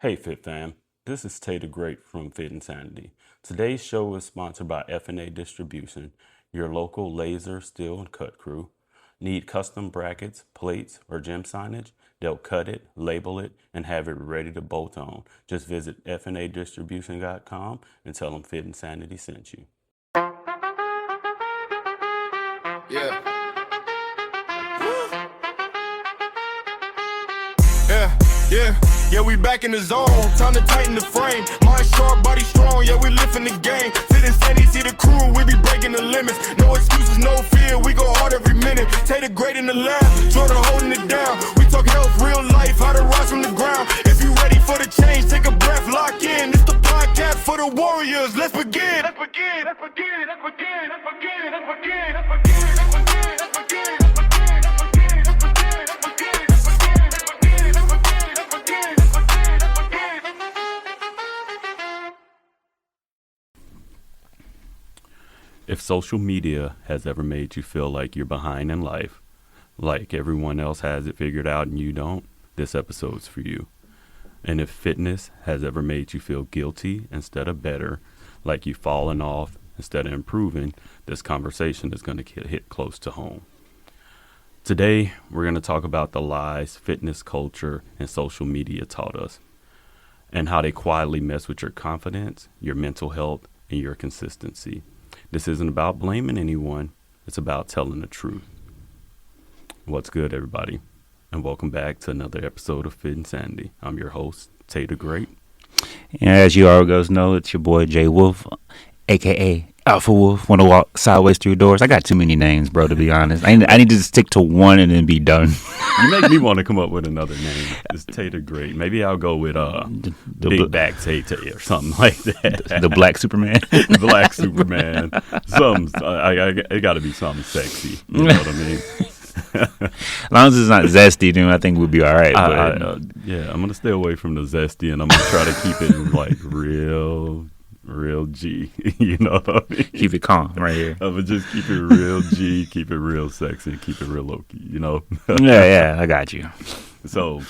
Hey Fit Fam, this is Tay the Great from Fit and Sanity. Today's show is sponsored by F&A Distribution, your local laser, steel, and cut crew. Need custom brackets, plates, or gym signage? They'll cut it, label it, and have it ready to bolt on. Just visit fnadistribution.com and tell them Fit and Sanity sent you. Yeah. Yeah, we back in the zone. Time to tighten the frame. Mind sharp, body strong. Yeah, we lifting the game. Fit and Sandy, see the crew. We be breaking the limits. No excuses, no fear. We go hard every minute. Tay the Great in the lab. Jordan holding it down. We talk health, real life, how to rise from the ground. If you ready for the change, take a breath, lock in. It's the podcast for the warriors. Let's begin. Let's begin. Let's begin. Let's begin. Let's begin. Let's begin. Let's begin. Let's begin. Let's begin. If social media has ever made you feel like you're behind in life, like everyone else has it figured out and you don't, this episode's for you. And if fitness has ever made you feel guilty instead of better, like you've fallen off instead of improving, this conversation is going to hit close to home. Today, we're going to talk about the lies fitness culture and social media taught us, and how they quietly mess with your confidence, your mental health, and your consistency. This isn't about blaming anyone. It's about telling the truth. What's good, everybody? And welcome back to another episode of Fit and Sandy. I'm your host, Tay the Great. And as you all guys know, it's your boy Jay Wolf, a.k.a. Alpha Wolf. Want to walk sideways through doors? I got too many names, bro, to be honest. I need to stick to one and then be done. You make me want to come up with another name. It's Tay the Great. Maybe I'll go with the Big Back Tay Tay or something like that. The Black Superman. Black Superman. It got to be something sexy. You know what I mean? As long as it's not zesty, then I think we'll be all right. Yeah, I'm going to stay away from the zesty, and I'm going to try to keep it like real G. You know what I mean? Keep it calm right here. I'm going to just keep it real G, keep it real sexy, keep it real low-key, you know? Yeah, I got you. So,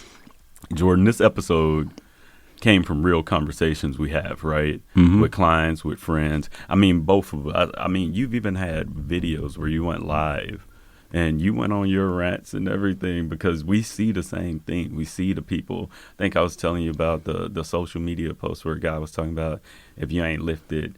Jordan, this episode came from real conversations we have, right? Mm-hmm. With clients, with friends. I mean, both of us. I mean, you've even had videos where you went live and you went on your rants and everything because we see the same thing. We see the people. I think I was telling you about the social media post where a guy was talking about if you ain't lifted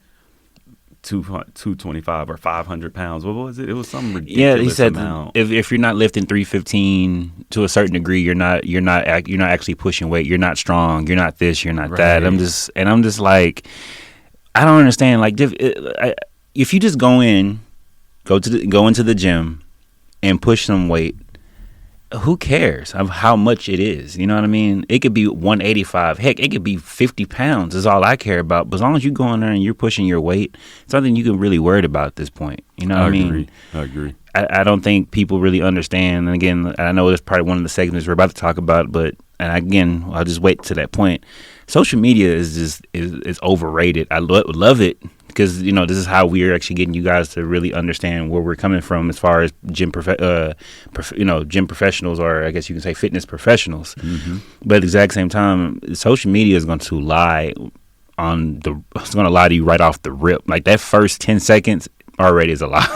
225 or 500 pounds. What was it? It was some ridiculous Yeah, he said amount. if you're not lifting 315 to a certain degree, you're not actually pushing weight. You're not strong. You're not this. You're not that. I'm just like, I don't understand. Like, if you just go into the gym and push some weight, who cares of how much it is? You know what I mean? It could be 185. Heck, it could be 50 pounds is all I care about. But as long as you go in there and you're pushing your weight, it's something you can really worry about at this point. You know what I mean? I agree. I don't think people really understand. And again, I know that's probably one of the segments we're about to talk about, but and again, I'll just wait to that point. Social media is overrated. I love it because, you know, this is how we're actually getting you guys to really understand where we're coming from as far as gym professionals, or I guess you can say fitness professionals. Mm-hmm. But at the exact same time, social media is going to lie it's going to lie to you right off the rip. Like that first 10 seconds already is a lie.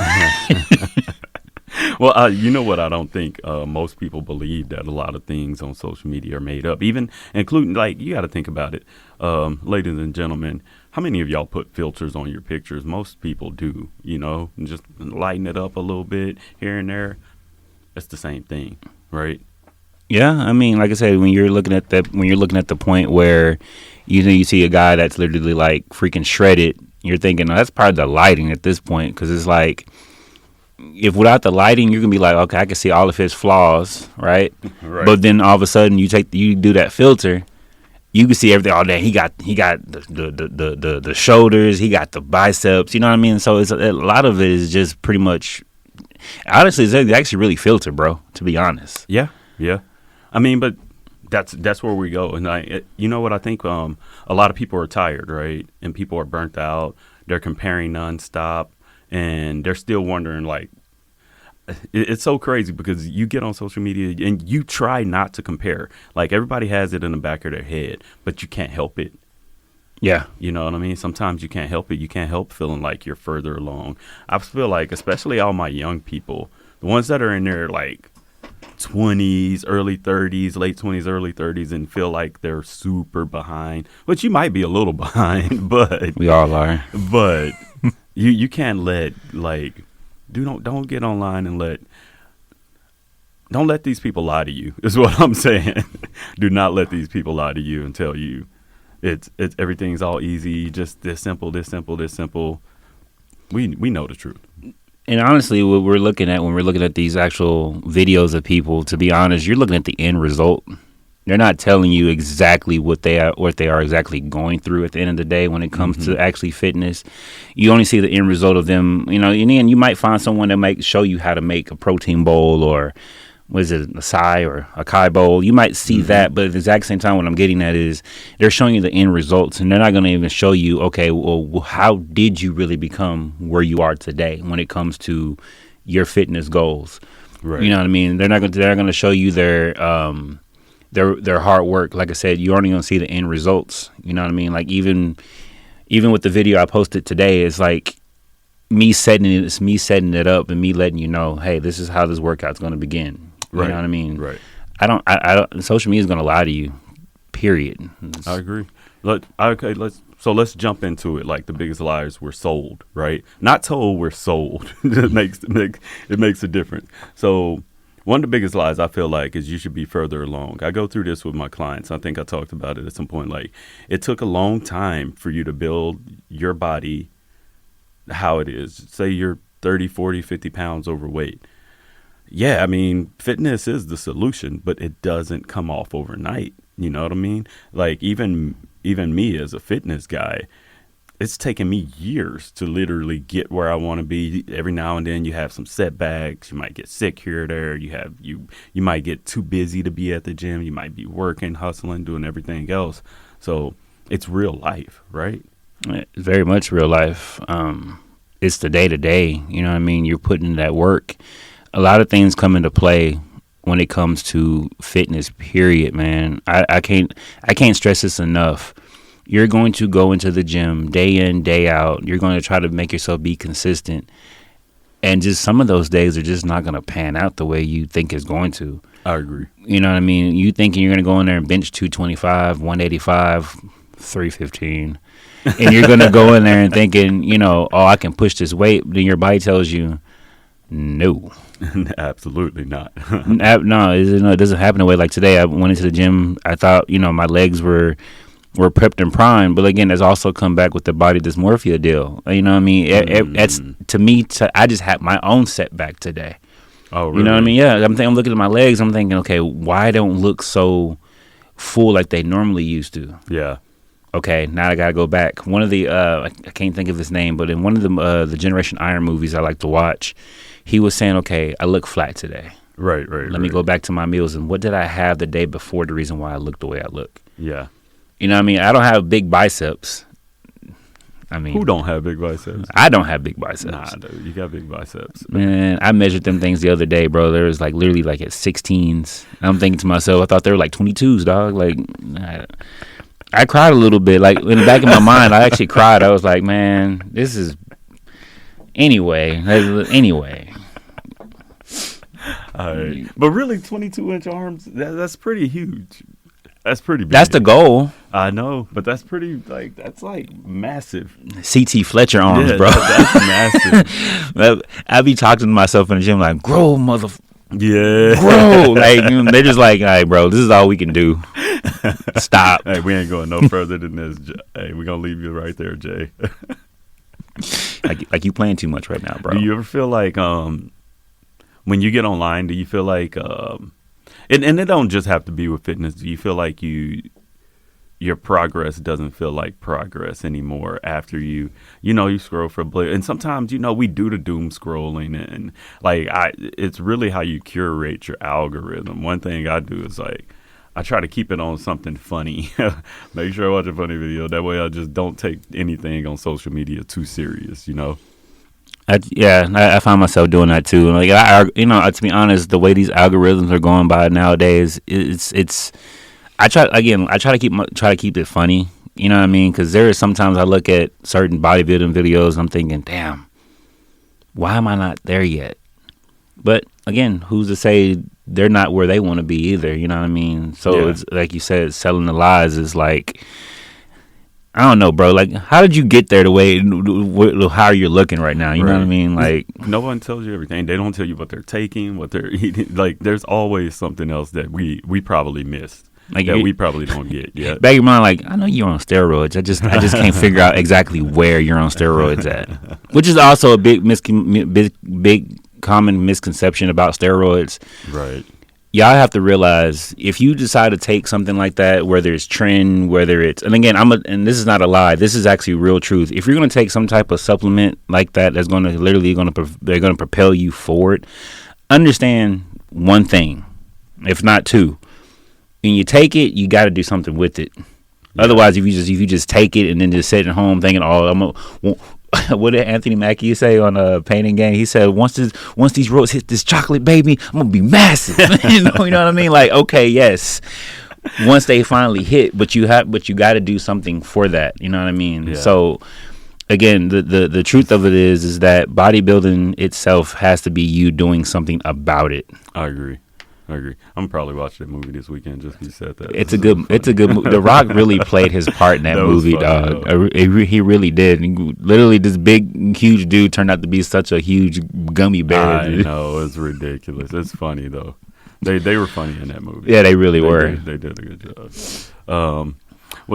Well, you know what? I don't think most people believe that a lot of things on social media are made up, even including, like, you got to think about it. Ladies and gentlemen, how many of y'all put filters on your pictures? Most people do, you know, and just lighten it up a little bit here and there. It's the same thing, right? Yeah, I mean, like I said, when you're looking at the point where you see a guy that's literally like freaking shredded, you're thinking, oh, that's probably the lighting at this point, because it's like, if without the lighting, you can be like, okay, I can see all of his flaws, right? Right. But then all of a sudden, you do that filter, you can see everything. Oh, damn, he got the shoulders, he got the biceps. You know what I mean? So it's a lot of it is just pretty much. Honestly, it's actually really filtered, bro. To be honest. Yeah. I mean, but that's where we go. And you know what I think? A lot of people are tired, right? And people are burnt out. They're comparing nonstop. And they're still wondering, like, it's so crazy because you get on social media and you try not to compare. Like everybody has it in the back of their head, but you can't help it. Yeah. You know what I mean? Sometimes you can't help it. You can't help feeling like you're further along. I feel like, especially all my young people, the ones that are in their like 20s, early 30s, late 20s, early 30s, and feel like they're super behind, which you might be a little behind, but We all are. but you can't let like don't get online and don't let these people lie to you is what I'm saying. Do not let these people lie to you and tell you it's everything's all easy, just this simple. We know the truth. And honestly, what we're looking at when we're looking at these actual videos of people, to be honest, you're looking at the end result. They're not telling you exactly what they are exactly going through at the end of the day when it comes to actually fitness. You only see the end result of them, and then you might find someone that might show you how to make a protein bowl or a acai or a kai bowl. You might see that, but at the exact same time, what I'm getting at is they're showing you the end results, and they're not going to even show you, okay, well, how did you really become where you are today when it comes to your fitness goals? Right. You know what I mean? They're going to show you their hard work. Like I said, you're only going to see the end results. You know what I mean? Like even with the video I posted today, it's like me setting it up and me letting you know, hey, this is how this workout's going to begin. You know what I mean? Right. I don't. Social media is going to lie to you. Period. I agree. Let's jump into it. Like the biggest lies, we're sold, right? Not told, we're sold. It makes a difference. So one of the biggest lies I feel like is you should be further along. I go through this with my clients. I think I talked about it at some point. Like it took a long time for you to build your body how it is. Say you're 30, 40, 50 pounds overweight. Yeah, I mean, fitness is the solution, but it doesn't come off overnight. You know what I mean? Like even me as a fitness guy, it's taken me years to literally get where I want to be. Every now and then you have some setbacks. You might get sick here or there. You might get too busy to be at the gym. You might be working, hustling, doing everything else. So it's real life, right? It's very much real life. It's the day to day. You know what I mean? You're putting in that work. A lot of things come into play when it comes to fitness, period, man. I can't stress this enough. You're going to go into the gym day in, day out. You're going to try to make yourself be consistent. And just some of those days are just not going to pan out the way you think it's going to. I agree. You know what I mean? You thinking you're going to go in there and bench 225, 185, 315. And you're going to go in there and thinking, I can push this weight. Then your body tells you, no. Absolutely not. No, it doesn't happen that way. Like today, I went into the gym. I thought, my legs were prepped and primed. But again, there's also come back with the body dysmorphia deal. You know what I mean? That's to me. I just had my own setback today. Oh, really? You know what I mean? Yeah. I'm looking at my legs. I'm thinking, okay, why don't look so full like they normally used to? Yeah. Okay, now I gotta go back. One of the I can't think of his name, but in one of the Generation Iron movies I like to watch, he was saying, okay, I look flat today. Right. Let me go back to my meals and what did I have the day before the reason why I look the way I look? Yeah. You know what I mean? I don't have big biceps. I mean, who don't have big biceps? I don't have big biceps. Nah, dude, you got big biceps. Man, I measured them things the other day, bro. There was like literally like at 16s. I'm thinking to myself, I thought they were like 22s, dog. Like, I cried a little bit. Like in the back of my mind, I actually cried. I was like, man, this is anyway. But really, 22-inch arms, that's pretty huge. That's pretty big. That's the goal. I know, but that's pretty, that's massive. CT Fletcher arms, bro. That's massive. I be talking to myself in the gym like, grow, motherfucker. Yeah. Grow. Like, they're just like, all right, bro, this is all we can do. Stop. Hey, we ain't going no further than this. Hey, we're going to leave you right there, Jay. like you playing too much right now, bro. Do you ever feel like when you get online, do you feel like and it don't just have to be with fitness, do you feel like your progress doesn't feel like progress anymore after you scroll for a bit? And sometimes we do the doom scrolling, and it's really how you curate your algorithm. One thing I do is I try to keep it on something funny. Make sure I watch a funny video. That way I just don't take anything on social media too serious, I find myself doing that too. Like to be honest, the way these algorithms are going by nowadays, it's. I try to keep it funny. You know what I mean? Because there is sometimes I look at certain bodybuilding videos, and I'm thinking, damn, why am I not there yet? But again, who's to say they're not where they want to be either? You know what I mean? So it's like you said, selling the lies is like. I don't know, bro. Like, how did you get there the way how you're looking right now? You know what I mean? Like, no one tells you everything. They don't tell you what they're taking, what they're eating. Like, there's always something else that we probably missed, like that we probably don't get yet. Back in your mind, like, I know you're on steroids. I just can't figure out exactly where you're on steroids at, which is also a big common misconception about steroids. Right. Y'all have to realize if you decide to take something like that, whether it's trend, whether it's, and again, and this is not a lie, this is actually real truth. If you're going to take some type of supplement like that, that's going to they're going to propel you forward. Understand one thing, if not two. When you take it, you got to do something with it. Yeah. Otherwise, if you just take it and then just sit at home thinking, what did Anthony Mackie say on a painting game? He said, once these ropes hit this chocolate baby, I'm gonna be massive. you know what I mean? Like, okay, yes. Once they finally hit, but you got to do something for that. You know what I mean? Yeah. So again, the truth of it is that bodybuilding itself has to be you doing something about it. I agree. I'm gonna probably watch that movie this weekend just because you said that. It's a good movie. The Rock really played his part in that movie, dog. He really did. Literally, this big, huge dude turned out to be such a huge gummy bear. I know, it's ridiculous. It's funny though. They were funny in that movie. Yeah, they really were. They did a good job.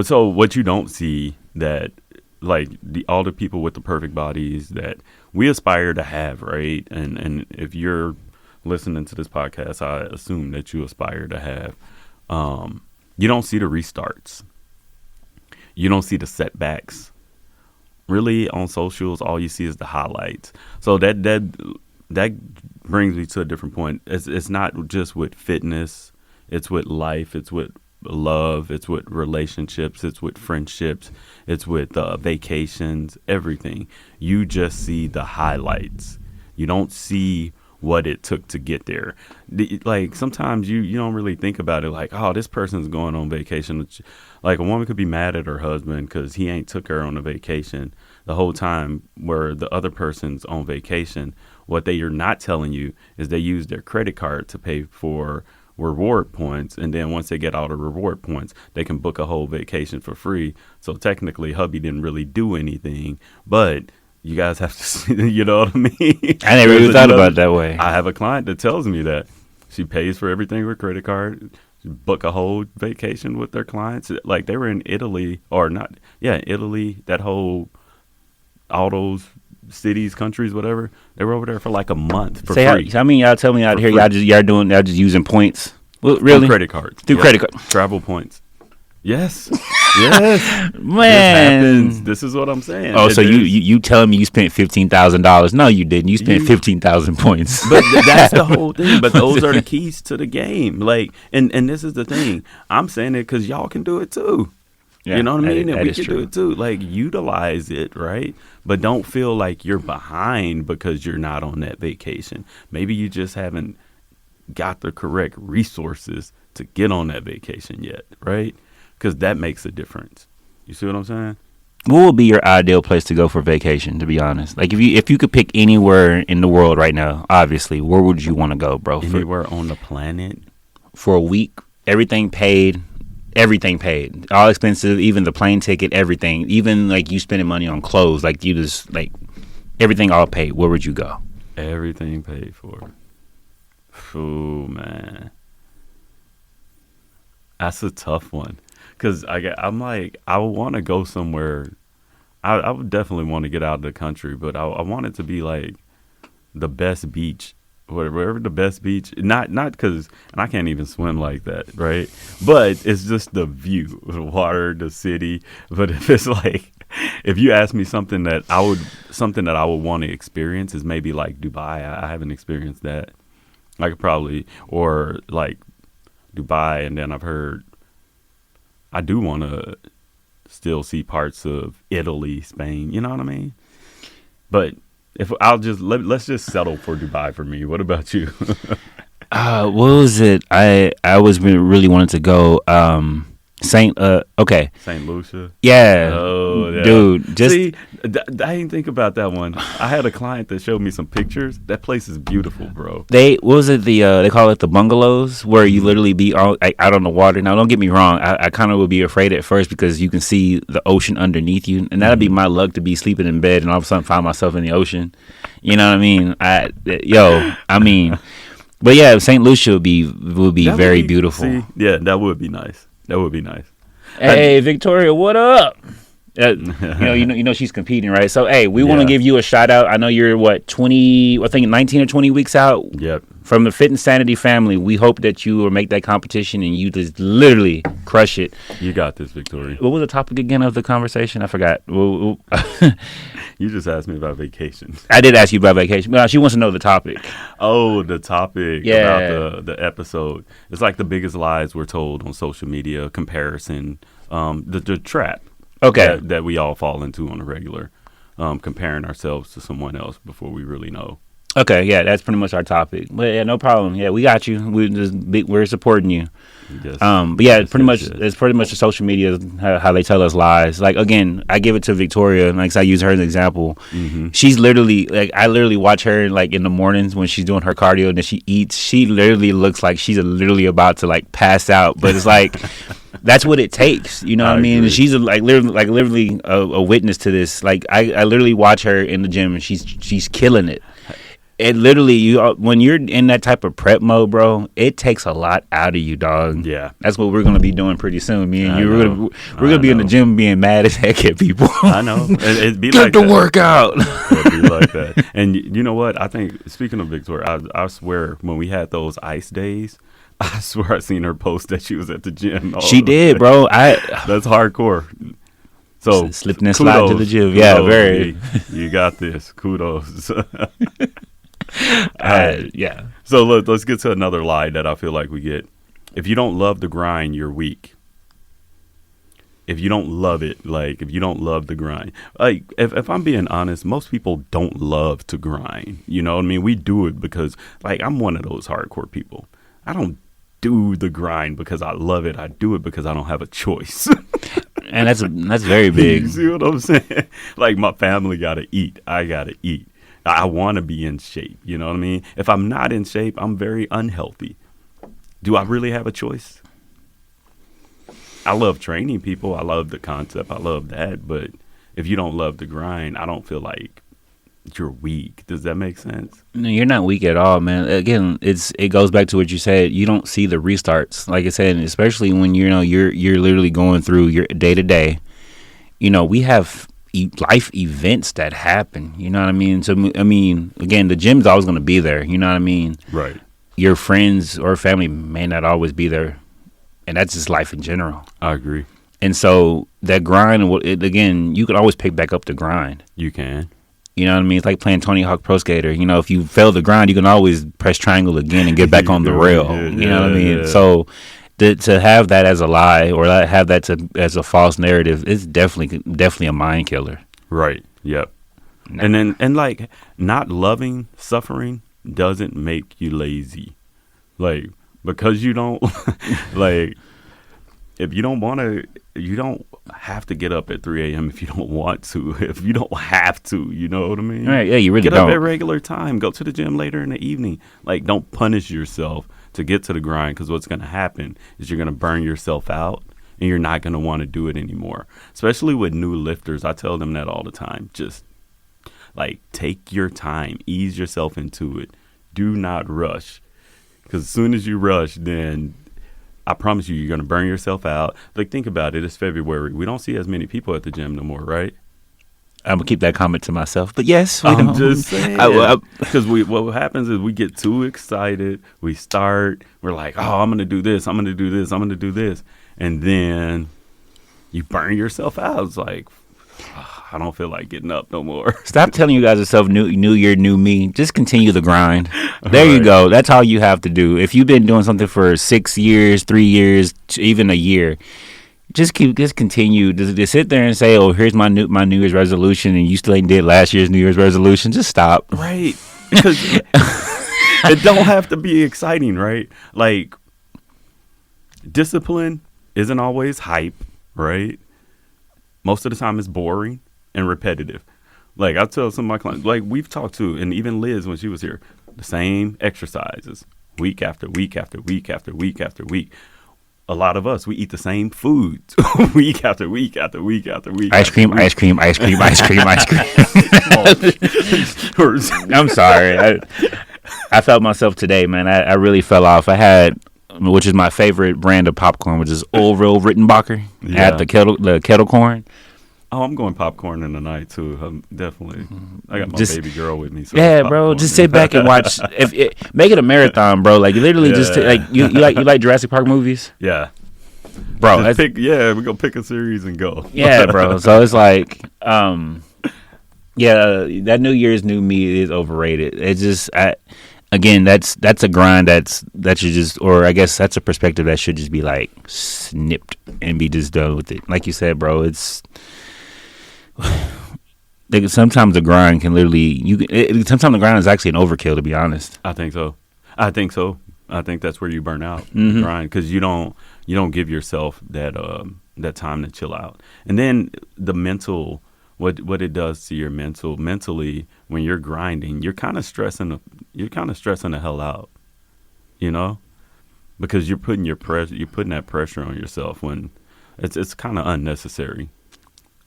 So what you don't see that like all the people with the perfect bodies that we aspire to have, right? And if you're listening to this podcast, I assume that you aspire to have. You don't see the restarts. You don't see the setbacks. Really, on socials, all you see is the highlights. So that brings me to a different point. It's not just with fitness. It's with life. It's with love. It's with relationships. It's with friendships. It's with vacations. Everything. You just see the highlights. You don't see what it took to get there. Like sometimes you don't really think about it like, oh, this person's going on vacation. Like a woman could be mad at her husband because he ain't took her on a vacation the whole time where the other person's on vacation. What they are not telling you is they use their credit card to pay for reward points, and then once they get all the reward points, they can book a whole vacation for free. So technically hubby didn't really do anything, but you guys have to see, you know what I mean? I never really thought about it that way. I have a client that tells me that she pays for everything with credit card, book a whole vacation with their clients. Like they were in Italy Italy, that whole, all those cities, countries, whatever. They were over there for like a month for free. How many y'all tell me out here y'all just using points? Well, really? Through credit cards. Credit card. Travel points. Yes. Yes. Man. This is what I'm saying. Oh, so you telling me you spent $15,000? No, you didn't. You spent 15,000 points. But that's the whole thing. But those are the keys to the game. Like, and this is the thing. I'm saying it because y'all can do it too. Yeah, you know what I mean? And we can do it too. Like, utilize it, right? But don't feel like you're behind because you're not on that vacation. Maybe you just haven't got the correct resources to get on that vacation yet, right? Because that makes a difference. You see what I'm saying? What would be your ideal place to go for vacation, to be honest? Like, if you could pick anywhere in the world right now, obviously, where would you want to go, bro? Anywhere on the planet? For a week, everything paid, all expenses, even the plane ticket, everything, even like you spending money on clothes, like you just like everything all paid. Where would you go? Everything paid for. Oh man, that's a tough one because I'm like I would want to go somewhere. I would definitely want to get out of the country, but I want it to be like the best beach. Wherever the best beach, not because, and I can't even swim like that, right? But it's just the view, the water, the city. But if it's like, if you ask me something that I would want to experience is maybe like Dubai. I haven't experienced that. I could probably, or like Dubai, and then I've heard I do want to still see parts of Italy, Spain. You know what I mean? But If I'll just let's just settle for Dubai for me. What about you? What was it? I was really wanted to go. Okay. St. Lucia. Yeah. Oh, yeah. Dude. Just see, I didn't think about that one. I had a client that showed me some pictures. That place is beautiful, bro. what was it? They call it the bungalows, where you literally be out on the water. Now, don't get me wrong. I kind of would be afraid at first because you can see the ocean underneath you, and that'd be my luck to be sleeping in bed and all of a sudden find myself in the ocean. You know what I mean? But yeah, St. Lucia would be very beautiful. See, yeah, that would be nice. That would be nice. Hey, Victoria, what up? You know she's competing, right? So, hey, we want to give you a shout out. I know you're 20, I think 19 or 20 weeks out. Yep. From the Fit and Sanity family. We hope that you will make that competition and you just literally crush it. You got this, Victoria. What was the topic again of the conversation? I forgot. You just asked me about vacation. I did ask you about vacation. Well, she wants to know the topic. Oh, the topic Yeah. about the episode. It's like the biggest lies we're told on social media, comparison, the trap. Okay. That we all fall into on a regular, comparing ourselves to someone else before we really know. Okay, yeah, that's pretty much our topic. But yeah, no problem. Yeah, we got you. We're supporting you. Yes. But yeah, it's pretty much the social media how they tell us lies. Like again, I give it to Victoria. Like I use her as an example. Mm-hmm. She's literally I literally watch her like in the mornings when she's doing her cardio and then she eats. She literally looks like she's literally about to like pass out. But it's like that's what it takes. You know what I mean? Agree. She's literally a witness to this. Like I literally watch her in the gym and she's killing it. It literally, when you're in that type of prep mode, bro, it takes a lot out of you, dog. Yeah. That's what we're going to be doing pretty soon. Me and you, we're going to be in the know. gym being mad as heck at people. I know. It'd be Get like the that. workout. It'd be like that. And you know what? I think, speaking of Victoria, I swear, when we had those ice days, I swear I seen her post that she was at the gym. She did, bro. That's hardcore. So slipping and slide to the gym. Yeah, kudos, very. You got this. Kudos. Yeah. So let's get to another lie that I feel like we get. If you don't love the grind, you're weak. If you don't love it, like if you don't love the grind, like if I'm being honest, most people don't love to grind. You know what I mean? We do it because like I'm one of those hardcore people. I don't do the grind because I love it. I do it because I don't have a choice. And that's very big. You see what I'm saying? Like my family got to eat. I got to eat. I want to be in shape. You know what I mean? If I'm not in shape, I'm very unhealthy. Do I really have a choice? I love training people. I love the concept. I love that. But if you don't love the grind, I don't feel like you're weak. Does that make sense? No, you're not weak at all, man. Again, it goes back to what you said. You don't see the restarts, like I said, especially when you're literally going through your day to day. You know, we have life events that happen. You know what I mean? So I mean, again, the gym's always going to be there. You know what I mean? Right. Your friends or family may not always be there, and that's just life in general. I agree. And so that grind, again, you can always pick back up the grind. You can. You know what I mean? It's like playing Tony Hawk Pro Skater. You know, if you fail the grind, you can always press triangle again and get back on the rail. You know what I mean? Yeah. So to have that as a lie or have that as a false narrative is definitely a mind killer. Right. Yep. And like not loving suffering doesn't make you lazy. Like because you don't like if you don't want to, you don't have to get up at 3 a.m. if you don't want to. If you don't have to, you know what I mean? Right, yeah, you really get don't. Get up at regular time. Go to the gym later in the evening. Like, don't punish yourself to get to the grind because what's going to happen is you're going to burn yourself out and you're not going to want to do it anymore. Especially with new lifters. I tell them that all the time. Just, like, take your time. Ease yourself into it. Do not rush. Because as soon as you rush, then I promise you're going to burn yourself out. Like, think about it. It's February. We don't see as many people at the gym no more, right? I'm going to keep that comment to myself. But yes, I'm just saying. Because what happens is we get too excited. We start. We're like, oh, I'm going to do this. I'm going to do this. I'm going to do this. And then you burn yourself out. It's like, I don't feel like getting up no more. Stop telling you guys yourself new year, new me. Just continue the grind. There you go. That's all you have to do. If you've been doing something for 6 years, 3 years, even a year, just continue to sit there and say, "Oh, here's my New Year's resolution," and you still ain't did last year's New Year's resolution. Just stop. Right. Because it don't have to be exciting, right? Like, discipline isn't always hype, right? Most of the time it's boring and repetitive. Like, I tell some of my clients, like we've talked to, and even Liz when she was here, the same exercises week after week after week after week after week. A lot of us, we eat the same foods week after week after week after week. Ice cream. I'm sorry. I felt myself today, man. I really fell off. I had, which is my favorite brand of popcorn, which is Orville Rittenbacher. Yeah. I had the kettle corn. Oh, I'm going popcorn in the night too. I'm definitely. I got my baby girl with me. So yeah, bro. Just sit back and watch. Make it a marathon, bro. Like literally, just like you like Jurassic Park movies. Yeah, bro. We're gonna pick a series and go. Yeah, bro. So it's like, that New Year's new me is overrated. It's just, again, that's a grind that should just, or I guess that's a perspective that should just be like snipped and be just done with it. Like you said, bro. It's. Sometimes the grind can literally sometimes the grind is actually an overkill, to be honest. I think so. I think that's where you burn out, grind, because you don't give yourself that time to chill out. And then the mental, what it does to your mentally when you're grinding, you're kind of stressing the hell out, because you're putting that pressure on yourself when it's kind of unnecessary.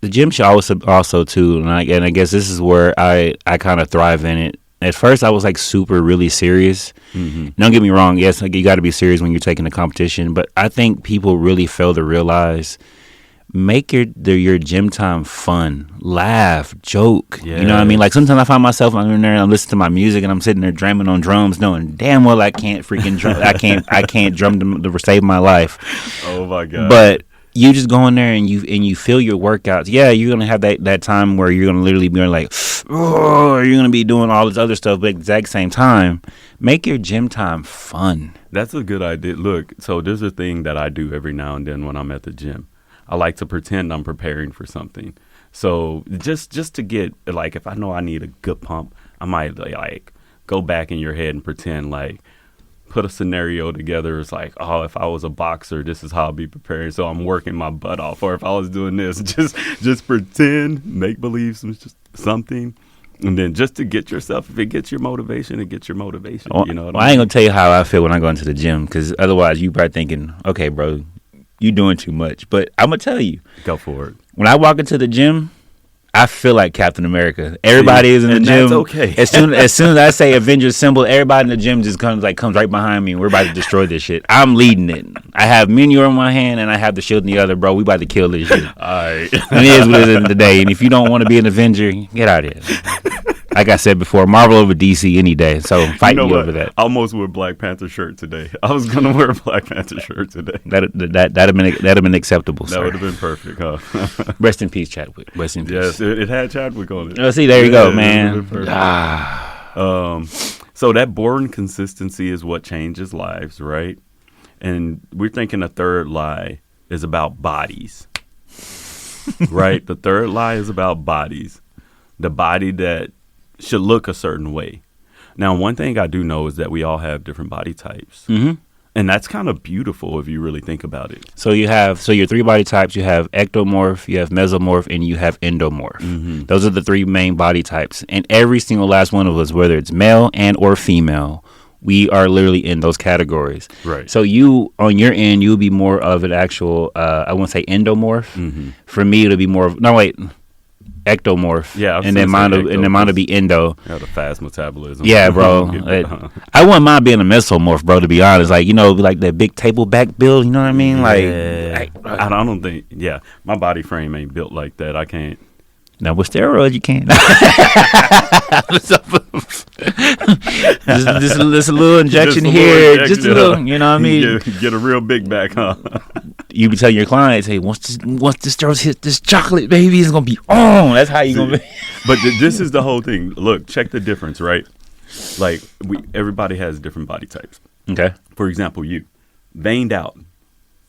The gym should also too, and I guess this is where I kind of thrive in it. At first, I was like really serious. Mm-hmm. Don't get me wrong. Yes, like, you got to be serious when you're taking a competition, but I think people really fail to realize, make your gym time fun, laugh, joke. Yes. You know what I mean? Like sometimes I find myself, I'm in there and I'm listening to my music and I'm sitting there drumming on drums, knowing damn well I can't freaking drum. I can't drum to save my life. Oh my god! But you just go in there and you feel your workouts. Yeah, you're gonna have that time where you're gonna literally be like, oh, you're gonna be doing all this other stuff, but at the exact same time, make your gym time fun. That's a good idea. Look, so there's a thing that I do every now and then when I'm at the gym. I like to pretend I'm preparing for something. So just to get, like, if I know I need a good pump, I might like go back in your head and pretend like, put a scenario together. It's like, oh, if I was a boxer, this is how I'll be preparing. So I'm working my butt off. Or if I was doing this, just pretend, make believe something. And then just to get yourself, if it gets your motivation, it gets your motivation. Well, you know what I ain't going to tell you how I feel when I go into the gym, because otherwise you probably thinking, okay, bro, you doing too much. But I'm going to tell you. Go for it. When I walk into the gym, I feel like Captain America. Everybody is in the gym. That's okay. As soon as I say Avengers symbol, everybody in the gym just comes right behind me, and we're about to destroy this shit. I'm leading it. I have Mjolnir in my hand, and I have the shield in the other, bro. We about to kill this shit. All right. It is what it is today. And if you don't want to be an Avenger, get out of here. Like I said before, Marvel over DC any day. So fight me over that. I almost wore a Black Panther shirt today. I was gonna wear a Black Panther shirt today. That'd have been acceptable. That would have been perfect, huh? Rest in peace, Chadwick. Rest in peace. Yes, it had Chadwick on it. Oh, see, there you go, man. So that boring consistency is what changes lives, right? And we're thinking a third lie is about bodies, right? The third lie is about bodies. The body that should look a certain way. Now, one thing I do know is that we all have different body types. Mm-hmm. And that's kind of beautiful if you really think about it. So your three body types, you have ectomorph, you have mesomorph, and you have endomorph. Mm-hmm. Those are the three main body types. And every single last one of us, whether it's male and or female, we are literally in those categories. Right. So you, on your end, you'll be more of an actual, I won't say endomorph. Mm-hmm. For me, it'll be more of, ectomorph. Yeah, and then mine will be endo. Yeah, the fast metabolism. Yeah, bro. I wouldn't mind being a mesomorph, bro, to be honest. Like, like that big table back build, you know what I mean? Yeah. I don't think, my body frame ain't built like that. I can't. Now, with steroids, you can't. Just a little injection here. Just a little, you know what I mean? Get a real big back, huh? You be telling your clients, hey, once the steroids hit this chocolate, baby, it's going to be on. That's how you going to be. But this is the whole thing. Look, check the difference, right? Like, everybody has different body types. Okay. For example, you, veined out.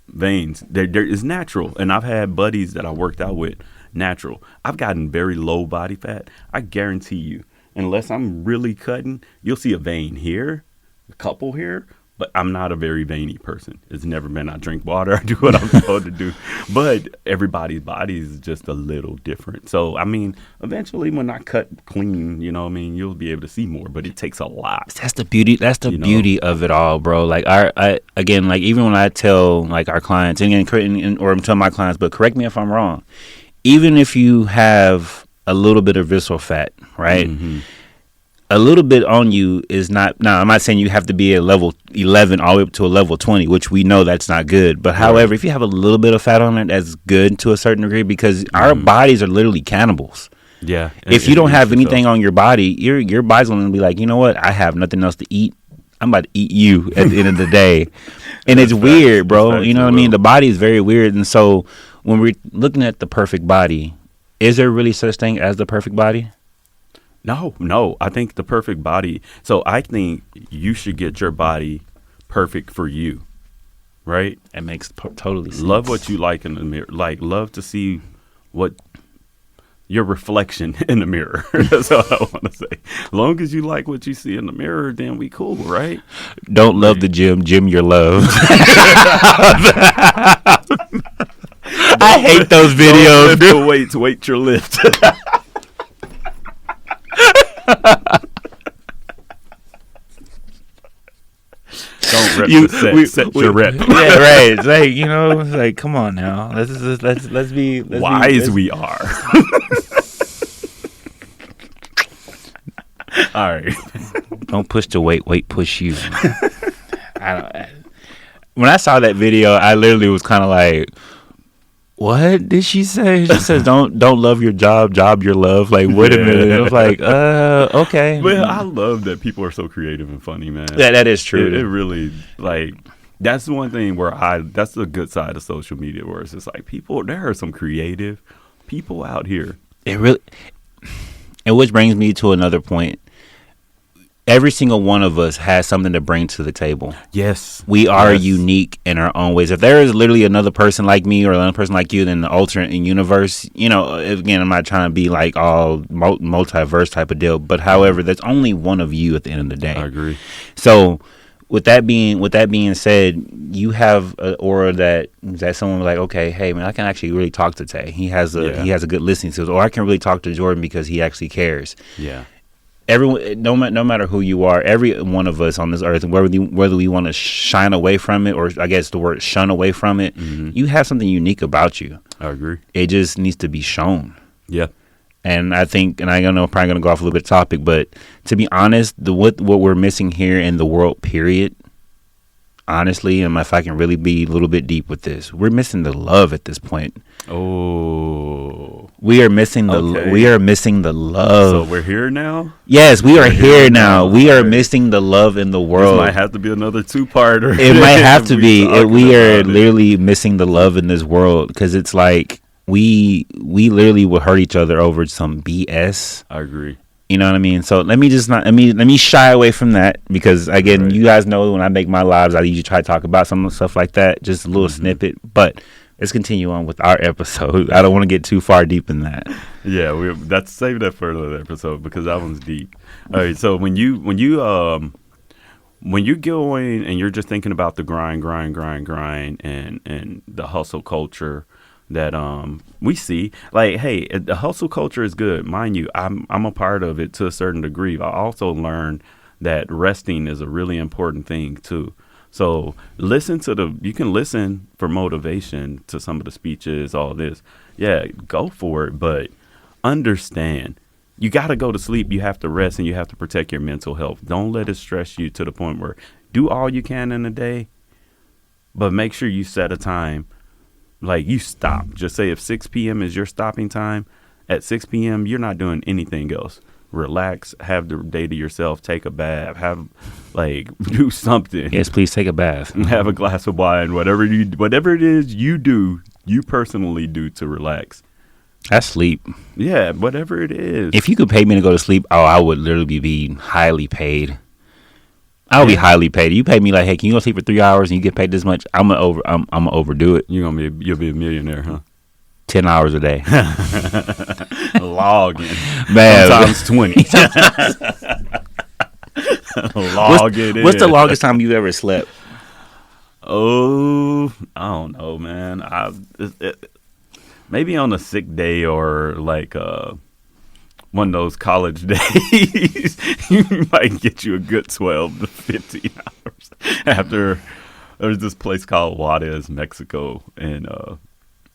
veins. There is natural, and I've had buddies that I worked out with. Natural. I've gotten very low body fat. I guarantee you, unless I'm really cutting, you'll see a vein here, a couple here. But I'm not a very veiny person. It's never been. I drink water. I do what I'm supposed to do. But everybody's body is just a little different. So, I mean, eventually when I cut clean, you know what I mean, you'll be able to see more. But it takes a lot. That's the beauty. That's the beauty of it all, bro. Like, again, like, even when I tell, like, our clients, or I'm telling my clients, but correct me if I'm wrong, even if you have a little bit of visceral fat, right? Mm-hmm. A little bit on you is not. Now, I'm not saying you have to be at level 11 all the way up to a level 20, which we know that's not good. But however, if you have a little bit of fat on it, that's good to a certain degree, because our bodies are literally cannibals. Yeah. If you don't have anything on your body, your body's going to be like, you know what? I have nothing else to eat. I'm about to eat you at the end of the day. And it's weird, bro. You know what I mean? The body is very weird. And so when we're looking at the perfect body, is there really such thing as the perfect body? No. I think the perfect body. So I think you should get your body perfect for you, right? It makes totally sense. Love what you like in the mirror. Like, love to see what your reflection in the mirror. That's all I want to say. As long as you like what you see in the mirror, then we cool, right? Don't love the gym. Gym your love. I hate those videos. Don't lift the weight your lift. Don't rep the set your rep. Yeah, right. It's like, you know, it's like, come on now. Let's be wise. We are. All right. Don't push the weight. Weight push you. When I saw that video, I literally was kind of like, what did she say? She says, don't love your job your love. Like, wait a minute. I was like, okay. Well, I love that people are so creative and funny, man. Yeah, that is true. It really, like, that's the one thing where that's the good side of social media, where it's just like there are some creative people out here. It really, and which brings me to another point. Every single one of us has something to bring to the table. Yes. We are unique in our own ways. If there is literally another person like me or another person like you in the alternate universe, you know, again, I'm not trying to be like all multiverse type of deal, but however, there's only one of you at the end of the day. I agree. So with that being said, you have an aura that someone was like, okay, hey man, I can actually really talk to Tay. He has a good listening skills, or I can really talk to Jordan because he actually cares. Yeah. Everyone, no matter who you are, every one of us on this earth, whether we want to shine away from it, or I guess the word shun away from it, you have something unique about you. I agree. It just needs to be shown. Yeah. And I think, and I don't know, I'm probably going to go off a little bit of topic, but to be honest, what we're missing here in the world, period, honestly, and if I can really be a little bit deep with this, we're missing the love at this point. Oh, we are missing the love. So we're here now. Yes, we are here now. We are missing the love in the world. This might have to be another two-parter. It might have to be. We are literally missing the love in this world, because it's like we literally will hurt each other over some BS. I agree. You know what I mean? So let me shy away from that, because again, you guys know when I make my lives, I usually try to talk about some stuff like that, just a little snippet. But let's continue on with our episode. I don't want to get too far deep in that. Yeah, that's save that for another episode, because that one's deep. All right, so when you go in and you're just thinking about the grind, and the hustle culture that we see, like, hey, the hustle culture is good, mind you. I'm a part of it to a certain degree. I also learned that resting is a really important thing too. So you can listen for motivation to some of the speeches, all this. Yeah, go for it, but understand you got to go to sleep. You have to rest, and you have to protect your mental health. Don't let it stress you to the point where do all you can in a day, but make sure you set a time. Like, you stop. Just say if 6 p.m. is your stopping time, at 6 p.m. you're not doing anything else. Relax, have the day to yourself, take a bath, do something. Yes, please take a bath. Have a glass of wine, whatever it is you personally do to relax. I sleep. Yeah, whatever it is. If you could pay me to go to sleep, I would literally be highly paid. I would be highly paid. You pay me like, hey, can you go sleep for 3 hours and you get paid this much? I'm gonna overdo it. You'll be a millionaire, huh? 10 hours a day. Log in. Man. Sometimes 20. Log it in. What's the longest time you ever slept? Oh, I don't know, man. Maybe on a sick day or like one of those college days, you might get you a good 12 to 15 hours. After there's this place called Juarez, Mexico, and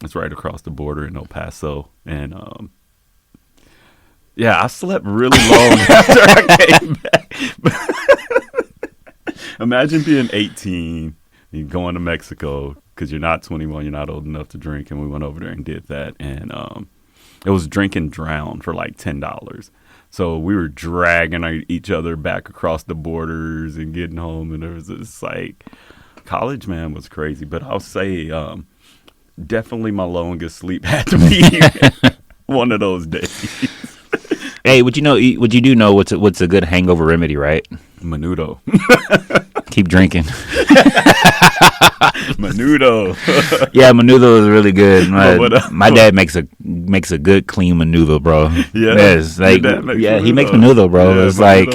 it's right across the border in El Paso, and yeah, I slept really long after I came back. Imagine being 18, you going to Mexico because you're not 21, you're not old enough to drink, and we went over there and did that, and it was drink and drown for like $10. So we were dragging each other back across the borders and getting home, and it was just like college, man, was crazy. But I'll say definitely my longest sleep had to be one of those days. Hey, would you do know what's a good hangover remedy, right? Menudo. Keep drinking. Menudo. Yeah, menudo is really good. My dad makes a good clean menudo, bro. Yeah, yes, like he makes menudo, bro. Yeah, it's like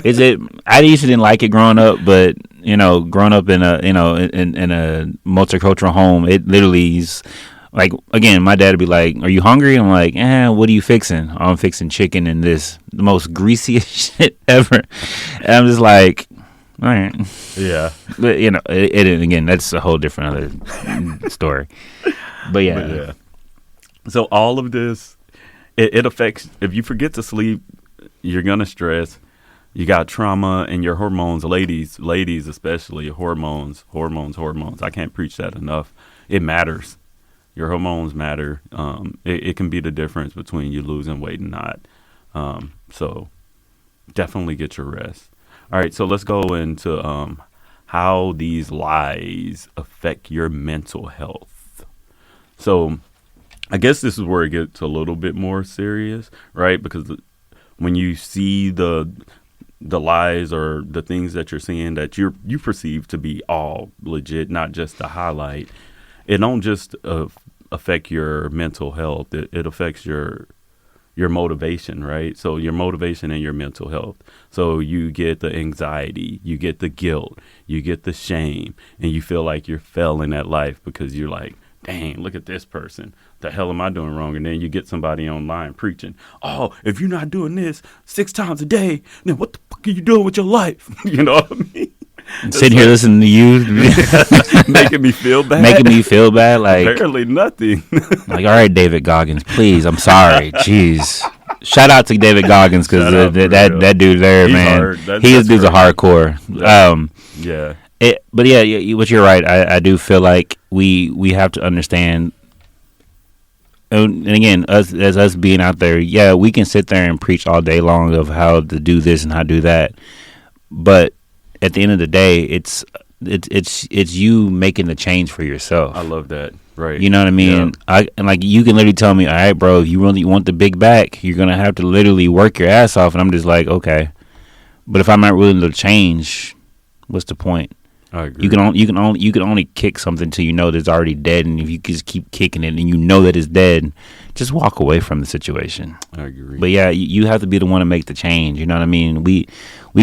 is it? I usually didn't like it growing up, but growing up in a in a multicultural home, it literally is. Like, again, my dad would be like, are you hungry? I'm like, what are you fixing? Oh, I'm fixing chicken and this, the most greasiest shit ever. And I'm just like, all right. Yeah. But, it again, that's a whole different other story. But yeah. So all of this, it affects, if you forget to sleep, you're going to stress. You got trauma and your hormones, ladies especially, hormones. I can't preach that enough. It matters. Your hormones matter. It can be the difference between you losing weight and not. So definitely get your rest. All right, so let's go into how these lies affect your mental health. So I guess this is where it gets a little bit more serious, right? Because when you see the lies or the things that you're seeing that you perceive to be all legit, not just the highlight, it don't just affect your mental health. It affects your motivation, right? So your motivation and your mental health. So you get the anxiety, you get the guilt, you get the shame, and you feel like you're failing at life because you're like, dang, look at this person. The hell am I doing wrong? And then you get somebody online preaching, oh, if you're not doing this 6 times a day, then what the fuck are you doing with your life? You know what I mean? Sitting here listening to you. Making me feel bad. Like, apparently nothing. Like, all right, David Goggins, please. I'm sorry. Jeez. Shout out to David Goggins because that dude there, he's man. He's a hardcore. Yeah. But yeah, what you're right. I do feel like we have to understand. And again, us being out there, yeah, we can sit there and preach all day long of how to do this and how to do that. But at the end of the day, it's you making the change for yourself. I love that. Right. You know what I mean? Yeah. And like you can literally tell me, all right, bro, if you really want the big back, you're gonna have to literally work your ass off. And I'm just like, okay. But if I'm not willing to change, what's the point? I agree. You can only kick something till you know that it's already dead, and if you just keep kicking it and you know that it's dead, just walk away from the situation. I agree. But yeah, you have to be the one to make the change. You know what I mean? We